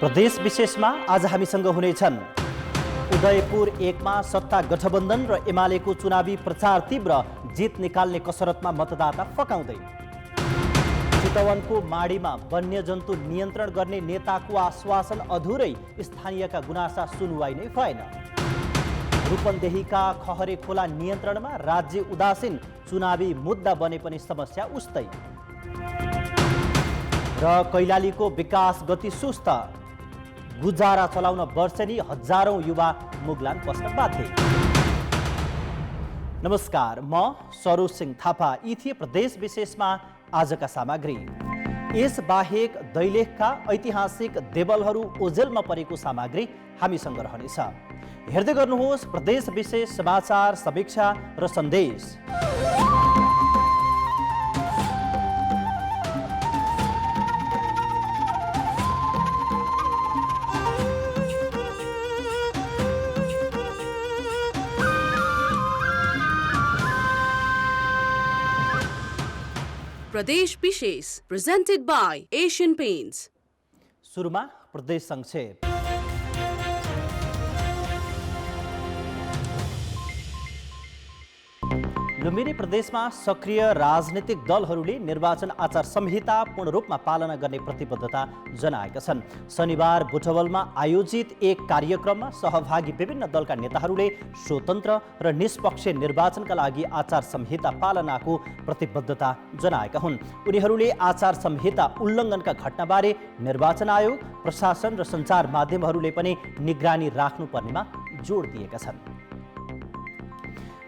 प्रदेश विशेषमा आज हामीसँग हुनेछन् उदयपुर 1 मा सत्ता गठबन्धन र एमालेको चुनावी प्रचार तीव्र, जित निकाल्ने कसरतमा मतदाता फकाउँदै। चितवनको माडीमा वन्यजन्तु नियन्त्रण गर्ने नेताको आश्वासन अधुरै, स्थानीयका गुनासा सुनवाई नै भएन। रूपन्देहीका खहरे खोला नियन्त्रणमा राज्य उदासीन, चुनावी मुद्दा बने पनि समस्या उस्तै। र कैलालीको विकास गति सुस्त, गुजारा चलाउन वर्षेनी हजारौं युवा मुगलान पस्न बाध्य। नमस्कार, म सरोज सिंह थापा। यी थिए प्रदेश विशेषमा आजका सामग्री। यस बाहेक दैलेखका ऐतिहासिक देवलहरू ओझेलमा परेको सामग्री हामीसँग रहनेछ। हेर्दै गर्नुहोस् प्रदेश विशेष समाचार, समीक्षा र सन्देश। प्रदेश विशेष presented by Asian Paints। सुरुमा प्रदेश संक्षेप। लुम्बिनी प्रदेशमा सक्रिय राजनीतिक दलहरूले निर्वाचन आचार संहिता पूर्ण रूपमा पालना गर्ने प्रतिबद्धता जनाएका छन्। शनिबार बुटवलमा आयोजित एक कार्यक्रममा सहभागी विभिन्न दलका नेताहरूले स्वतन्त्र र निष्पक्ष निर्वाचनका लागि आचार संहिता पालनाको प्रतिबद्धता जनाएका हुन्। उनीहरूले आचार संहिता उल्लङ्घनका घटनाबारे निर्वाचन आयोग, प्रशासन र सञ्चार माध्यमहरूले पनि निगरानी राख्नुपर्नेमा जोड दिएका छन्।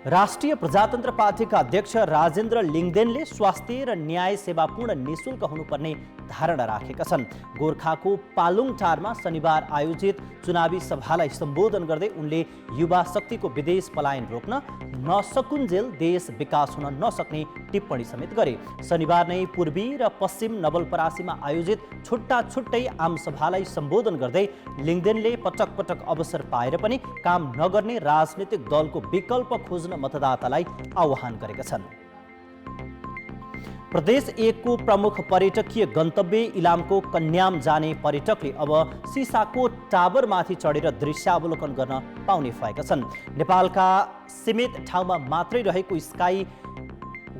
राष्ट्रिय प्रजातन्त्र पार्टीका अध्यक्ष राजेन्द्र लिङ्गदेनले स्वास्थ्य र न्याय सेवा पूर्ण निःशुल्क हुनुपर्ने धारणा राखेका छन्। गोर्खाको पालुङटारमा शनिबार आयोजित चुनावी सभालाई सम्बोधन गर्दै उनले युवा शक्तिको विदेश पलायन रोक्न नसकुन्जेल देश विकास हुन नसक्ने टिप्पणी समेत गरे। शनिबार नै पूर्वी र पश्चिम नवलपरासीमा आयोजित छुट्टै आमसभालाई सम्बोधन गर्दै लिङ्गदेनले पटक पटक अवसर पाएर पनि काम नगर्ने राजनीतिक दलको विकल्प खोज्न मतदातालाई आह्वान गरेका छन्। प्रदेश 1 को प्रमुख पर्यटकीय गन्तव्य इलामको कन्याम जाने पर्यटकले अब सिसाको टावरमाथि चढेर दृश्यावलोकन गर्न पाउने भएका छन्। नेपालका सीमित ठाउँमा मात्रै रहेको स्काई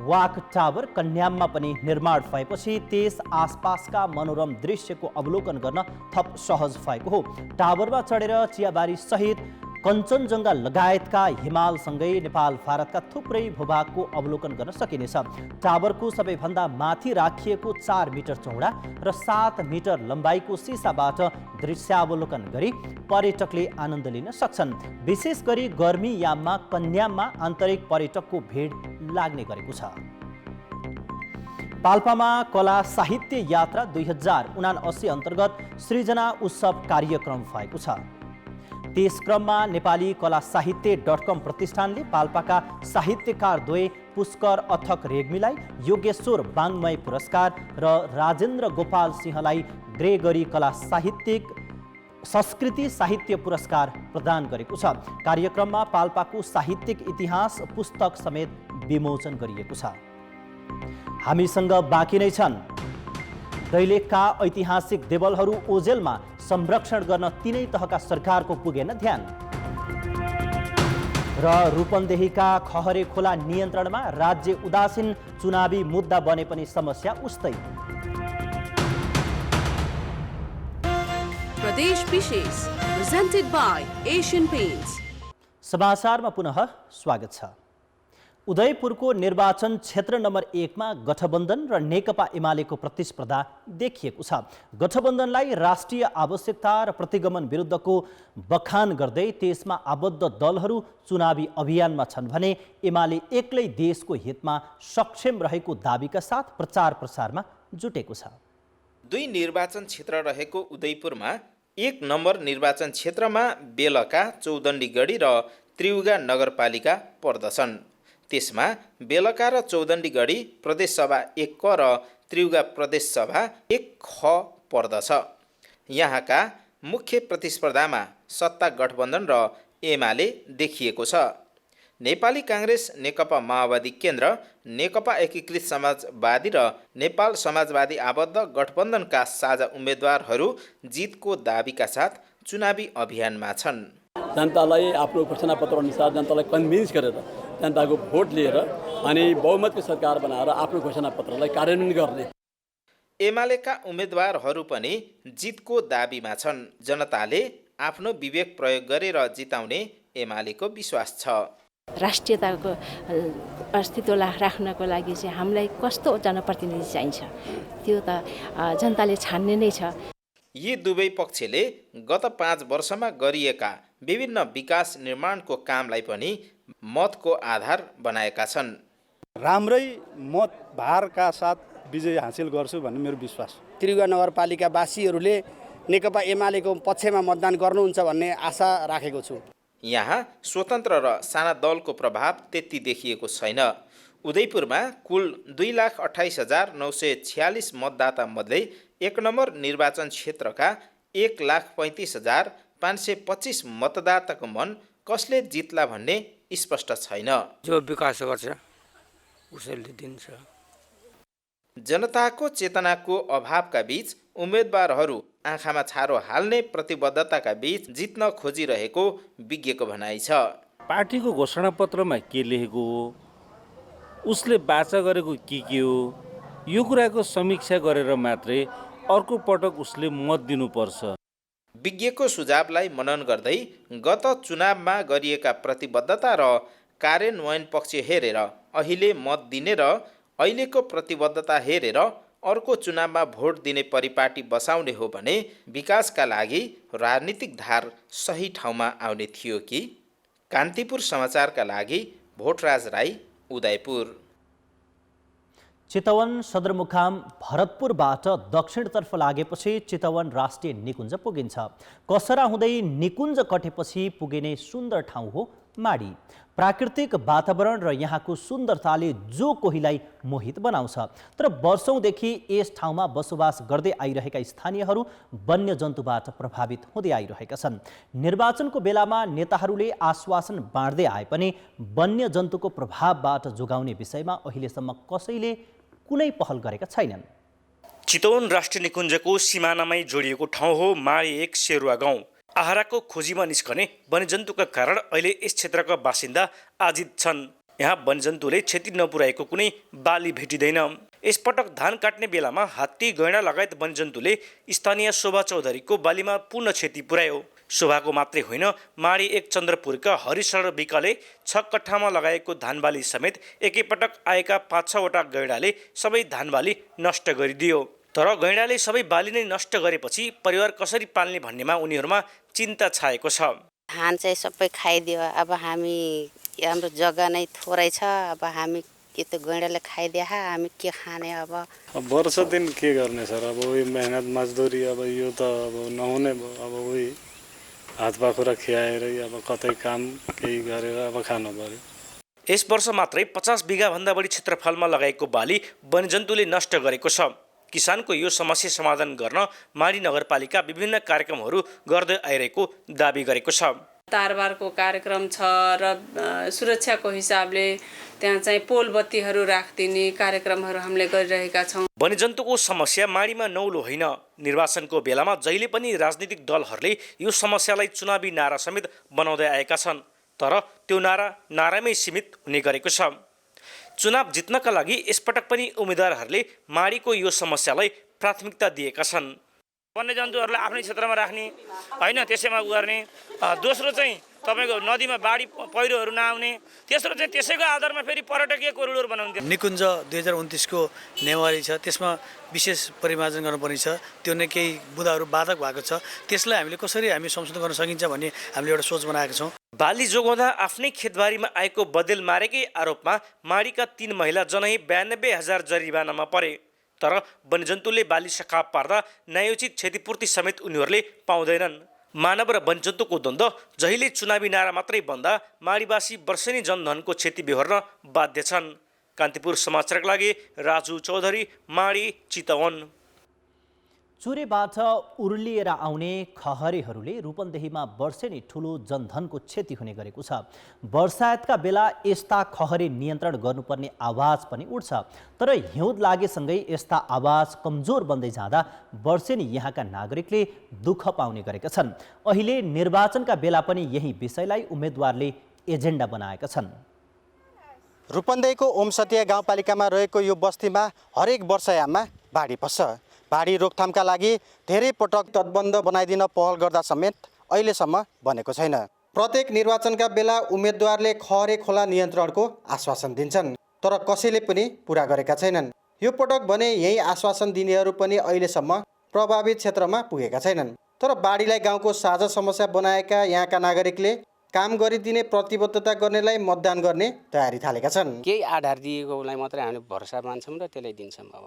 वाक टावर कन्याममा पनि निर्माण भएपछि त्यस आसपासका मनोरम दृश्यको अवलोकन गर्न थप सहज भएको हो। टावरमा चढेर चियाबारी सहित कञ्चनजङ्घा लगायतका हिमालसँगै नेपाल भारतका थुप्रै भूभागको अवलोकन गर्न सकिनेछ। टावरको सबैभन्दा माथि राखिएको 4 मिटर चौडा र 7 मिटर लम्बाइको सिसाबाट दृश्यावलोकन गरी पर्यटकले आनन्द लिन सक्छन्। विशेष गरी गर्मी याममा कन्याममा आन्तरिक पर्यटकको भिड लाग्ने गरेको छ। पाल्पामा कला साहित्य यात्रा 2079 अन्तर्गत सृजना उत्सव कार्यक्रम भएको छ। त्यस क्रममा नेपाली कला साहित्य.com प्रतिष्ठानले पाल्पाका साहित्यकार द्वय पुष्कर अथक रेग्मीलाई योगेश्वर बाङ्मय पुरस्कार र राजेन्द्र गोपाल सिंहलाई ग्रेगरी कला साहित्यिक संस्कृति साहित्य पुरस्कार प्रदान गरेको छ। कार्यक्रममा पाल्पाको साहित्यिक इतिहास पुस्तक समेत विमोचन गरिएको छ। हामीसँग बाँकी नै छन् दैलेखका ऐतिहासिक देवलहरू ओझेलमा संरक्षण गर्न तीनै तहका सरकारको पुगेन ध्यान। र रूपन्देहीका खहरे खोला नियन्त्रणमा राज्य उदासीन, चुनावी मुद्दा बने पनि समस्या उस्तै। प्रदेश विशेष presented by Asian Paints। समाचारमा पुनः स्वागत छ। उदयपुरको निर्वाचन क्षेत्र नम्बर 1 मा गठबन्धन र नेकपा एमालेको प्रतिस्पर्धा देखिएको छ। गठबन्धनलाई राष्ट्रिय आवश्यकता र प्रतिगमन विरुद्धको बखान गर्दै त्यसमा आबद्ध दलहरू चुनावी अभियानमा छन् भने एमाले एक्लै देशको हितमा सक्षम रहेको दाबीका साथ प्रचार प्रसारमा जुटेको छ। 2 निर्वाचन क्षेत्र रहेको उदयपुरमा 1 नम्बर निर्वाचन क्षेत्रमा बेलका, चौदण्डीगढी र त्रिउगा नगरपालिका पर्दछन्। त्यसमा बेलका र चौदण्डीगढी प्रदेशसभा 1 क र त्रिउगा प्रदेशसभा 1 ख पर्दछ। यहाँका मुख्य प्रतिस्पर्धामा सत्ता गठबन्धन र एमाले देखिएको छ। नेपाली काङ्ग्रेस, नेकपा माओवादी केन्द्र, नेकपा एकीकृत समाजवादी र नेपाल समाजवादी आबद्ध गठबन्धनका साझा उम्मेदवारहरू जितको दाबीका साथ चुनावी अभियानमा छन्। जनतालाई आफ्नो घोषणापत्र अनुसार जनतालाई कन्भिन्स गरेर जनताको भोट लिएर अनि बहुमतको सरकार बनाएर आफ्नो घोषणापत्रलाई कार्यान्वयन गर्ने। एमालेका उम्मेदवारहरू पनि जितको दाबीमा छन्। जनताले आफ्नो विवेक प्रयोग गरेर जिताउने एमालेको विश्वास छ। राष्ट्रियताको अस्तित्व राख्नको लागि चाहिँ हामीलाई कस्तो जनप्रतिनिधि चाहिन्छ त्यो त जनताले छान्ने नै छ। यी दुवै पक्षले गत 5 वर्षमा गरिएका विभिन्न विकास निर्माणको कामलाई पनि मतको आधार बनाएका छन्। राम्रै मत भारका साथ विजय हासिल गर्छु भन्ने मेरो विश्वास। त्रियुगा नगरपालिकावासीहरूले नेकपा एमालेको पक्षमा मतदान गर्नुहुन्छ भन्ने आशा राखेको छु। यहाँ स्वतन्त्र र साना दलको प्रभाव त्यति देखिएको छैन। उदयपुरमा कुल 2,28,946 मतदाता मध्ये 1 नम्बर निर्वाचन क्षेत्रका 1,35,525 मतदाताको मन कसले जित्ला भन्ने स्पष्ट छैन। जो विकास गर्छ उसैले दिन्छ। जनताको चेतनाको अभावका बीच उम्मेदवारहरू आँखामा छारो हाल्ने प्रतिबद्धताका बीच जित्न खोजिरहेको विज्ञको भनाइ छ। पार्टीको घोषणापत्रमा के लेखेको हो, उसले बाचा गरेको के हो, यो कुराको समीक्षा गरेर मात्रै अर्को पटक उसले मत दिनुपर्छ। विज्ञको सुझावलाई मनन गर्दै गत चुनावमा गरिएका प्रतिबद्धता र कार्यान्वयन पक्ष हेरेर अहिले मत दिने र अहिलेको प्रतिबद्धता हेरेर अर्को चुनावमा भोट दिने परिपाटी बसाउने हो भने विकासका लागि राजनीतिक धार सही ठाउँमा आउने थियो कि? कान्तिपुर समाचारका लागि भोटराज राई, उदयपुर। चितवन सदरमुकाम भरतपुरबाट दक्षिणतर्फ लागेपछि चितवन राष्ट्रिय निकुञ्ज पुगिन्छ। कसरा हुँदै निकुञ्ज कटेपछि पुगिने सुन्दर ठाउँ हो माडी। प्राकृतिक वातावरण र यहाँको सुन्दरताले जो कोहीलाई मोहित बनाउँछ। तर वर्षौँदेखि यस ठाउँमा बसोबास गर्दै आइरहेका स्थानीयहरू वन्यजन्तुबाट प्रभावित हुँदै आइरहेका छन्। निर्वाचनको बेलामा नेताहरूले आश्वासन बाँड्दै आए पनि वन्यजन्तुको प्रभावबाट जोगाउने विषयमा अहिलेसम्म कसैले कुनै पहल गरेका छैनन्। चितवन राष्ट्रिय निकुञ्जको सिमानामै जोडिएको ठाउँ हो माडी 1 सेरुवा गाउँ। आहाराको खोजीमा निस्कने वन्यजन्तुका कारण अहिले यस क्षेत्रका बासिन्दा आजित छन्। यहाँ वन्यजन्तुले क्षति नपुर्याएको कुनै बाली भेटिँदैन। यसपटक धान काट्ने बेलामा हात्ती, गैँडा लगायत वन्यजन्तुले स्थानीय शोभा चौधरीको बालीमा पूर्ण क्षति पुर्यायो। शोभाको मात्रै होइन, माडी 1 चन्द्रपुरका हरिशरण विकले 6 कट्ठामा लगाएको धानबाली समेत एकैपटक आएका 5-6 वटा गैँडाले सबै धानबाली नष्ट गरिदियो। तर गैँडाले सबै बाली नै नष्ट गरेपछि परिवार कसरी पाल्ने भन्नेमा उनीहरूमा चिन्ता छाएको छ। धान चाहिँ सबै खाइदियो। अब हाम्रो जग्गा नै थोरै छ। अब हामी के त गैँडाले खाइदिए हामी के खाने? अब वर्ष दिन के गर्ने सर? अब वही मेहनत मजदुरी, अब यो त अब नहुने। अब वही हात पाखुरा खियाएर अब कतै काम केही गरेर अब खानु पर्यो। यस वर्ष मात्रै 50 बिघाभन्दा बढी क्षेत्रफलमा लगाएको बाली वन्यजन्तुले नष्ट गरेको छ। किसानको यो समस्या समाधान गर्न माडी नगरपालिका विभिन्न कार्यक्रमहरू गर्दै आइरहेको दाबी गरेको छ। तारबारको कार्यक्रम छ र सुरक्षाको हिसाबले त्यहाँ चाहिँ पोल बत्तीहरू राखिदिने कार्यक्रमहरू हामीले गरिरहेका छौँ। वन्यजन्तुको समस्या माडीमा नौलो होइन। निर्वाचनको बेलामा जहिले पनि राजनीतिक दलहरूले यो समस्यालाई चुनावी नारा समेत बनाउँदै आएका छन्। तर त्यो नारामै सीमित हुने गरेको छ। चुनाव जित्नका लागि यसपटक पनि उम्मेदवारहरूले माडीको यो समस्यालाई प्राथमिकता दिएका छन्। वन्यजन्तुहरूलाई आफ्नै क्षेत्रमा राख्ने होइन, त्यसैमा गर्ने। दोस्रो चाहिँ तपाईँको नदीमा बाढी पहिरोहरू नआउने। तेस्रो चाहिँ त्यसैको आधारमा फेरि पर्यटकीय कोरिडोर बनाउने। निकुञ्ज 2029को नेवारी छ, त्यसमा विशेष परिमार्जन गर्नुपर्ने छ। त्यो नै केही बुदाहरू बाधक भएको छ। त्यसलाई हामी संशोधन गर्न सकिन्छ भन्ने हामीले एउटा सोच बनाएका छौँ। बाली जोगाउँदा आफ्नै खेतबारीमा आएको बदेल मारेकै आरोपमा माडीका 3 महिला जनै 92,000 जरिवानामा परे। तर वन्यजन्तुले बाली सखाप पार्दा न्यायोचित क्षतिपूर्ति समेत उनीहरूले पाउँदैनन्। मानव र वन्यजन्तुको द्वन्द्व जहिले चुनावी नारा मात्रै बन्दा माडीवासी वर्षेनी जनधनको क्षति बेहोर्न बाध्य छन्। कान्तिपुर समाचारका लागि राजु चौधरी, माडी, चितवन। चुरेबाट उर्लिएर आउने खहरेहरूले रूपन्देहीमा वर्षेनी ठुलो जनधनको क्षति हुने गरेको छ। वर्षायतका बेला यस्ता खहरे नियन्त्रण गर्नुपर्ने आवाज पनि उठ्छ, तर हिउँद लागेसँगै यस्ता आवाज कमजोर बन्दै जाँदा वर्षेनी यहाँका नागरिकले दुःख पाउने गरेका छन्। अहिले निर्वाचनका बेला पनि यही विषयलाई उम्मेदवारले एजेन्डा बनाएका छन्। रूपन्देहीको ओमसतिया गाउँपालिकामा रहेको यो बस्तीमा हरेक वर्षायाममा बाढी पर्छ। बाढी रोकथामका लागि धेरै पटक तटबन्ध बनाइदिन पहल गर्दा समेत अहिलेसम्म बनेको छैन। प्रत्येक निर्वाचनका बेला उम्मेदवारले खहरे खोला नियन्त्रणको आश्वासन दिन्छन्, तर कसैले पनि पूरा गरेका छैनन्। यो पटक भने यही आश्वासन दिनेहरू पनि अहिलेसम्म प्रभावित क्षेत्रमा पुगेका छैनन्। तर बाढीलाई गाउँको साझा समस्या बनाएका यहाँका नागरिकले काम गरिदिने प्रतिबद्धता गर्नेलाई मतदान गर्ने तयारी थालेका छन्। केही आधार दिएकोलाई मात्रै हामीले भरोसा मान्छौँ र त्यसलाई दिन्छौँ। अब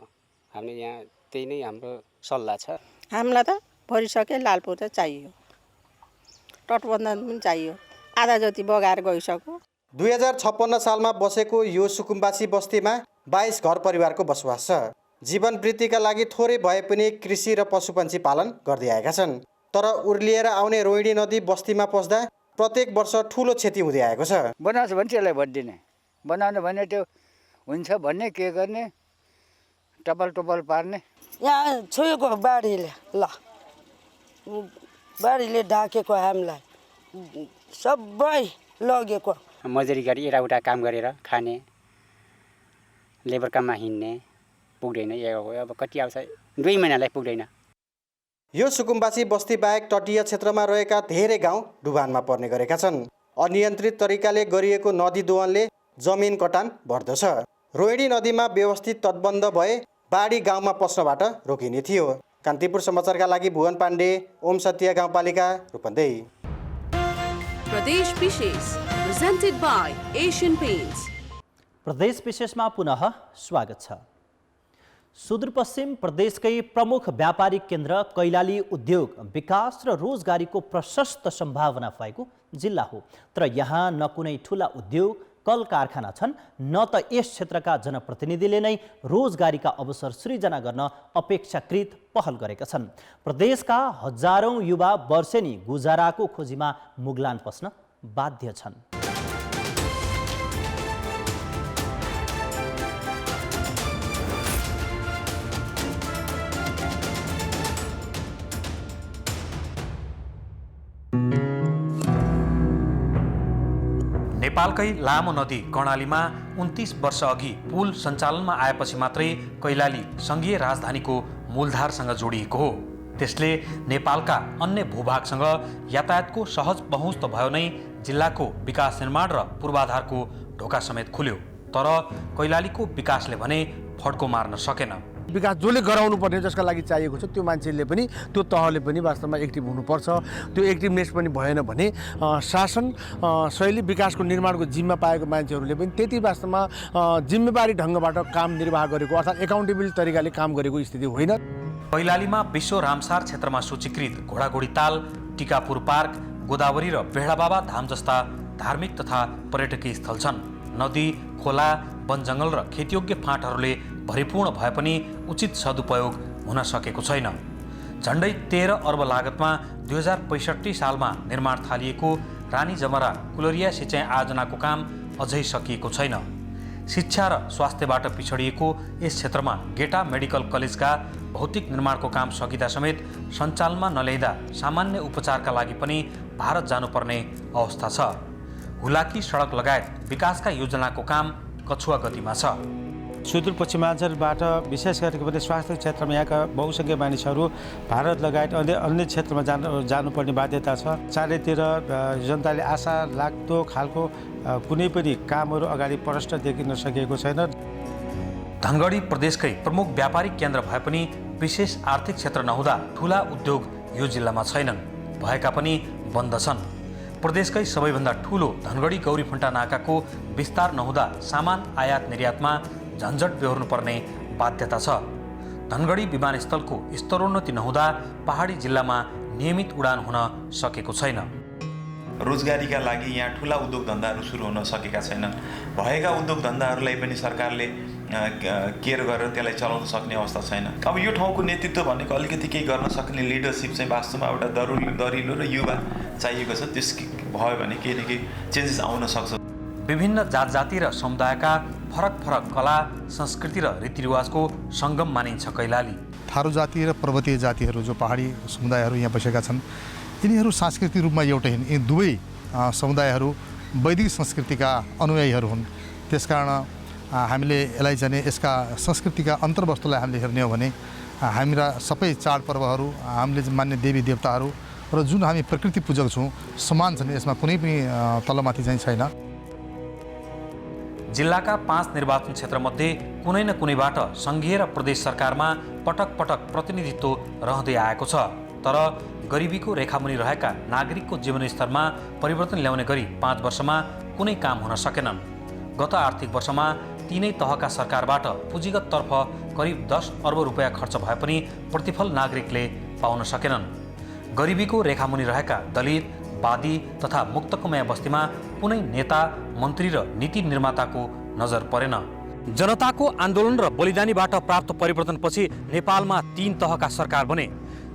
हामीले यहाँ त्यही नै हाम्रो सल्लाह छ। हामीलाई त भरिसके लालपुर त चाहियो, तटबन्ध पनि चाहियो, आधा जति बगाएर गइसक्यो। 2056 सालमा बसेको यो सुकुम्बासी बस्तीमा 22 घर परिवारको बसोबास छ। जीवन वृत्तिका लागि थोरै भए पनि कृषि र पशुपन्छी पालन गर्दै आएका छन्। तर उर्लिएर आउने रोहिणी नदी बस्तीमा पस्दा प्रत्येक वर्ष ठुलो क्षति हुँदै आएको छ। बनाउँछ भने त्यसलाई भोट दिने, बनाउनु भने त्यो हुन्छ भन्ने, के गर्ने, टपल टपल पार्ने। यहाँ छोएको बाढीले बाढीले ढाकेको हामीलाई सबै लगेको। मजदुरी गरी यताउता काम गरेर खाने, लेबर काममा हिँड्ने पुग्दैन। अब कति आउँछ 2 महिनालाई पुग्दैन। यो सुकुम्बासी बस्ती बाहेक तटीय क्षेत्रमा रहेका धेरै गाउँ डुबानमा पर्ने गरेका छन्। अनियन्त्रित तरिकाले गरिएको नदी दोहनले जमिन कटान बढ्दछ। रोहिणी नदीमा व्यवस्थित तटबन्ध भए बाढी गाउँमा पस्नबाट रोकिने थियो। कान्तिपुर समाचारका लागि भुवन पाण्डे, ओमसतिया गाउँपालिका, रूपन्देही। प्रदेश विशेष presented by Asian Paints। प्रदेश विशेषमा पुनः स्वागत छ। सुदूरपश्चिम प्रदेशकै प्रमुख व्यापारिक केन्द्र कैलाली उद्योग विकास र रोजगारीको प्रशस्त सम्भावना भएको जिल्ला हो। तर यहाँ न कुनै ठुला उद्योग कल कारखाना छन्, न त यस क्षेत्रका जनप्रतिनिधिले नै रोजगारीका अवसर सृजना गर्न अपेक्षाकृत पहल गरेका छन्। प्रदेशका हजारौं युवा वर्षेनी गुजाराको खोजीमा मुगलान पस्न बाध्य छन्। नेपालकै लामो नदी कर्णालीमा 29 वर्ष अघि पुल सञ्चालनमा आएपछि मात्रै कैलाली सङ्घीय राजधानीको मूलधारसँग जोडिएको हो। त्यसले नेपालका अन्य भूभागसँग यातायातको सहज पहुँच त भयो नै, जिल्लाको विकास निर्माण र पूर्वाधारको ढोका समेत खुल्यो। तर कैलालीको विकासले भने फड्को मार्न सकेन। विकास जसले गराउनु पर्ने, जसका लागि चाहिएको छ, त्यो मान्छेले पनि, त्यो तहले पनि वास्तवमा एक्टिभ हुनुपर्छ। त्यो एक्टिभनेस पनि भएन भने शासन शैली विकासको निर्माणको जिम्मा पाएको मान्छेहरूले पनि त्यति वास्तवमा जिम्मेवारी ढङ्गबाट काम निर्वाह गरेको अर्थात् एकाउन्टेबल तरिकाले काम गरेको स्थिति होइन। कैलालीमा विश्व रामसार क्षेत्रमा सूचीकृत घोडाघोडी ताल, टिकापुर पार्क, गोदावरी र बेहडाबाबा धाम जस्ता धार्मिक तथा पर्यटकीय स्थल छन्। नदी, खोला, वनजङ्गल र खेतयोग्य फाँटहरूले भरिपूर्ण भए पनि उचित सदुपयोग हुन सकेको छैन। झन्डै 13 अर्ब लागतमा 2065 सालमा निर्माण थालिएको रानी जमरा कुलरिया सिँचाइ आयोजनाको काम अझै सकिएको छैन। शिक्षा र स्वास्थ्यबाट पिछडिएको यस क्षेत्रमा गेटा मेडिकल कलेजका भौतिक निर्माणको काम सकिँदा समेत सञ्चालनमा नल्याइँदा सामान्य उपचारका लागि पनि भारत जानुपर्ने अवस्था छ। हुलाकी सडक लगायत विकासका योजनाको काम कछुवा गतिमा छ। सुदूरपश्चिमाञ्चलबाट विशेष गरी पनि स्वास्थ्य क्षेत्रमा यहाँका बहुसङ्ख्य मानिसहरू भारत लगायत अन्य क्षेत्रमा जानुपर्ने बाध्यता छ। चारैतिर जनताले आशा लाग्दो खालको कुनै पनि कामहरू अगाडि प्रष्ट देखिन सकेको छैन। धनगढी प्रदेशकै प्रमुख व्यापारिक केन्द्र भए पनि विशेष आर्थिक क्षेत्र नहुँदा ठुला उद्योग यो जिल्लामा छैनन्, भएका पनि बन्द छन्। प्रदेशकै सबैभन्दा ठुलो धनगढी गौरीफन्टा नाकाको विस्तार नहुँदा सामान आयात निर्यातमा झन्झट बेहोर्नुपर्ने बाध्यता छ। धनगढी विमानस्थलको स्तरोन्नति नहुँदा पहाडी जिल्लामा नियमित उडान हुन सकेको छैन। रोजगारीका लागि यहाँ ठुला उद्योग धन्दाहरू सुरु हुन सकेका छैनन्। भएका उद्योग धन्दाहरूलाई पनि सरकारले केयर गरेर त्यसलाई चलाउन सक्ने अवस्था छैन। अब यो ठाउँको नेतृत्व भनेको अलिकति केही गर्न सक्ने लिडरसिप चाहिँ वास्तवमा एउटा दरिलो र युवा चाहिएको छ। त्यस भयो भने केही न केही चेन्जेस आउन सक्छ। विभिन्न जात जाति र समुदायका फरक फरक कला संस्कृति र रीतिरिवाजको सङ्गम मानिन्छ कैलाली। थारू जाति र पर्वतीय जातिहरू जो पहाडी समुदायहरू यहाँ बसेका छन्, यिनीहरू सांस्कृतिक रूपमा एउटै हुन्। यी दुवै समुदायहरू वैदिक संस्कृतिका अनुयायीहरू हुन्। त्यसकारण हामीले यसलाई चाहिँ यसका संस्कृतिका अन्तर्वस्तुलाई हामीले हेर्ने हो भने हाम्रा सबै चाडपर्वहरू, हामीले मान्ने देवी देवताहरू र जुन हामी प्रकृति पूजक छौँ समान छन्। यसमा कुनै पनि तलमाथि चाहिँ छैन। जिल्लाका 5 निर्वाचन क्षेत्रमध्ये कुनै न कुनैबाट सङ्घीय र प्रदेश सरकारमा पटक पटक प्रतिनिधित्व रहँदै आएको छ। तर गरिबीको रेखामुनि रहेका नागरिकको जीवनस्तरमा परिवर्तन ल्याउने गरी 5 वर्षमा कुनै काम हुन सकेनन्। गत आर्थिक वर्षमा तीनै तहका सरकारबाट पुँजीगततर्फ करिब 10 अर्ब रुपियाँ खर्च भए पनि प्रतिफल नागरिकले पाउन सकेनन्। गरिबीको रेखामुनि रहेका दलित, वादी तथा मुक्तकमय बस्तीमा कुनै नेता, मन्त्री र नीति निर्माताको नजर परेन। जनताको आन्दोलन र बलिदानीबाट प्राप्त परिवर्तनपछि नेपालमा 3 तहका सरकार बने।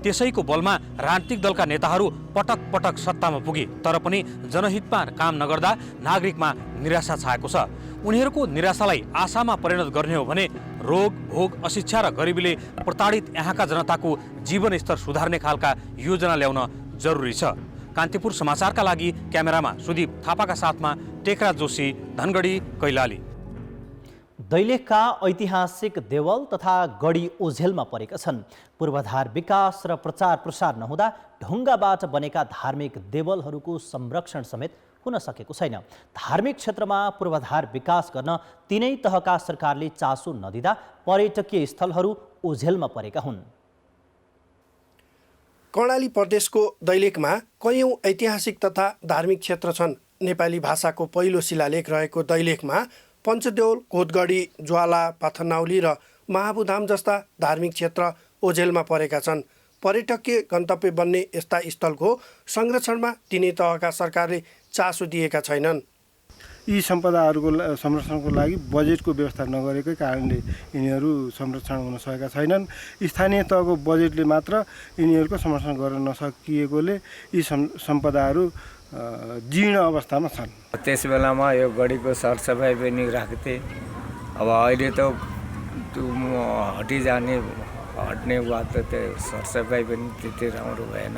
त्यसैको बलमा राजनीतिक दलका नेताहरू पटक पटक सत्तामा पुगे, तर पनि जनहितमा काम नगर्दा नागरिकमा निराशा छाएको छ। उनीहरूको निराशालाई आशामा परिणत गर्ने हो भने रोग, भोग, अशिक्षा र गरिबीले प्रताडित यहाँका जनताको जीवनस्तर सुधार्ने खालका योजना ल्याउन जरुरी छ। कान्तिपुर समाचारका लागि क्यामेरामा सुदीप थापाका साथमा टेकराज जोशी, धनगढी, कैलाली। दैलेखका ऐतिहासिक देवल तथा गढी ओझेलमा परेका छन्। पूर्वाधार विकास र प्रचार प्रसार नहुँदा ढुङ्गाबाट बनेका धार्मिक देवलहरूको संरक्षण समेत हुन सकेको छैन। धार्मिक क्षेत्रमा पूर्वाधार विकास गर्न तीनै तहका सरकारले चासो नदिँदा पर्यटकीय स्थलहरू ओझेलमा परेका हुन्। कर्णाली प्रदेशको दैलेखमा कयौं ऐतिहासिक तथा धार्मिक क्षेत्र छन्। नेपाली भाषाको पहिलो शिलालेख रहेको दैलेखमा पञ्चदेउल, कोतगढी, ज्वाला, पाथरनाउली र महाबुधाम जस्ता धार्मिक क्षेत्र ओझेलमा परेका छन्। पर्यटकीय गन्तव्य बन्ने यस्ता स्थलको संरक्षणमा तिनै तहका सरकारले चासो दिएका छैनन्। यी सम्पदाहरूको संरक्षणको लागि बजेटको व्यवस्था नगरेकै कारणले यिनीहरू संरक्षण हुन सकेका छैनन्। स्थानीय तहको बजेटले मात्र यिनीहरूको संरक्षण गर्न नसकिएकोले यी सम्पदाहरू जीर्ण अवस्थामा छन्। त्यस बेलामा यो गढीको सरसफाइ पनि राख्थे। अब अहिले त हट्ने वा त त्यो सरसफाइ पनि त्यति राम्रो भएन।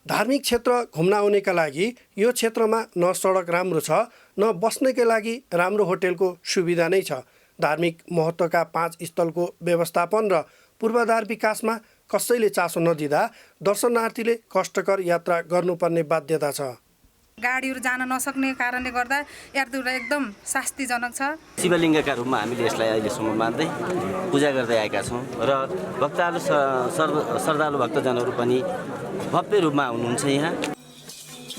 धार्मिक क्षेत्र घुम्न आउनेका लागि यो क्षेत्रमा न सडक राम्रो छ, न बस्नकै लागि राम्रो होटेलको सुविधा नै छ। धार्मिक महत्त्वका 5 स्थलको व्यवस्थापन र पूर्वाधार विकासमा कसैले चासो नदिँदा दर्शनार्थीले कष्टकर यात्रा गर्नुपर्ने बाध्यता छ। गाडीहरू जान नसक्ने कारणले गर्दा यात्रा एकदम शास्तिजनक छ। शिवलिङ्गका रूपमा हामीले यसलाई अहिलेसम्म मान्दै पूजा गर्दै आएका छौँ र श्रद्धालु भक्तजनहरू पनि भव्य रूपमा हुनुहुन्छ। यहाँ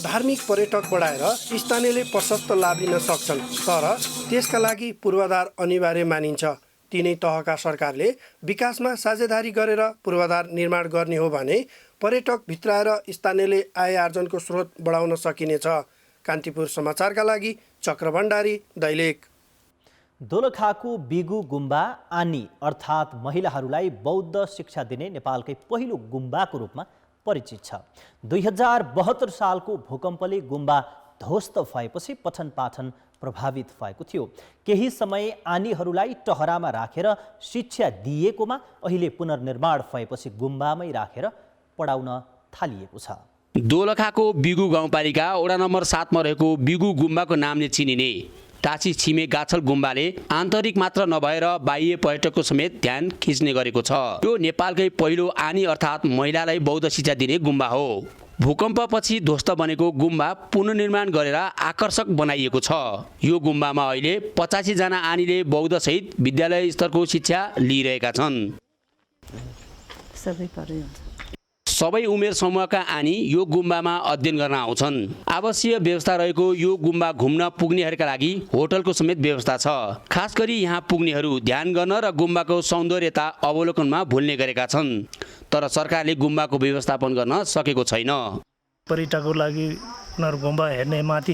धार्मिक पर्यटक बढाएर स्थानीयले प्रशस्त लाभ लिन सक्छन्, तर त्यसका लागि पूर्वाधार अनिवार्य मानिन्छ। तीनै तहका सरकारले विकासमा साझेदारी गरेर पूर्वाधार निर्माण गर्ने हो भने पर्यटक भित्राएर स्थानीयले आय आर्जनको स्रोत बढाउन सकिनेछ। कान्तिपुर समाचारका लागि चक्र भण्डारी, दैलेख। दोलखाको बिगु गुम्बा आनी अर्थात् महिलाहरूलाई बौद्ध शिक्षा दिने नेपालकै पहिलो गुम्बाको रूपमा परिचित छ। 2072 सालको भूकम्पले गुम्बा ध्वस्त भएपछि पठन पाठन प्रभावित भएको थियो। केही समय आनीहरूलाई टहरामा राखेर शिक्षा दिएकोमा अहिले पुनर्निर्माण भएपछि गुम्बामै राखेर पढाउन थालिएको छ। दोलखाको बिगु गाउँपालिका वडा नम्बर 7 मा रहेको बिगु गुम्बाको नामले चिनिने टाची छिमे गाछल गुम्बाले आन्तरिक मात्र नभएर बाह्य पर्यटकको समेत ध्यान खिच्ने गरेको छ। यो नेपालकै पहिलो आनी अर्थात् महिलालाई बौद्ध शिक्षा दिने गुम्बा हो। भूकम्पपछि ध्वस्त बनेको गुम्बा पुनर्निर्माण गरेर आकर्षक बनाइएको छ। यो गुम्बामा अहिले 85 जना आनीले बौद्ध सहित विद्यालय स्तरको शिक्षा लिइरहेका छन्। सबै उमेर समूहका आनी यो गुम्बामा अध्ययन गर्न आउँछन्। आवश्यक व्यवस्था रहेको यो गुम्बा घुम्न पुग्नेहरूका लागि होटलको समेत व्यवस्था छ। खास गरी यहाँ पुग्नेहरू ध्यान गर्न र गुम्बाको सौन्दर्यता अवलोकनमा भुल्ने गरेका छन्, तर सरकारले गुम्बाको व्यवस्थापन गर्न सकेको छैन। पर्यटकको लागि उनीहरू गुम्बा हेर्ने माथि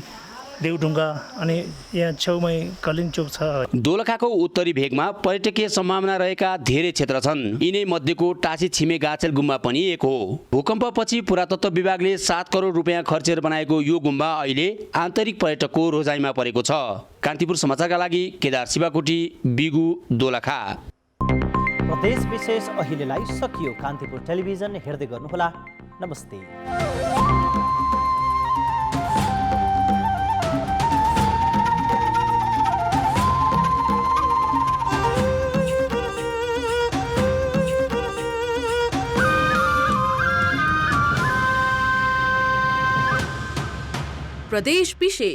देउढुङ्गा अनि यहाँ छेउमै कलिङ चोक छ। दोलखाको उत्तरी भेगमा पर्यटकीय सम्भावना रहेका धेरै क्षेत्र छन्। यिनै मध्येको टाँसी छिमे गाछेल गुम्बा पनि एक हो। भूकम्पपछि पुरातत्व विभागले 7 करोड रुपियाँ खर्चेर बनाएको यो गुम्बा अहिले आन्तरिक पर्यटकको रोजाइमा परेको छ। कान्तिपुर समाचारका लागि केदार शिवाकोटी, बिगु, दोलखा। प्रदेश विशेष अहिलेलाई सकियो। कान्तिपुर टेलिभिजन हेर्दै गर्नुहोला। नमस्ते। प्रदेश विशेष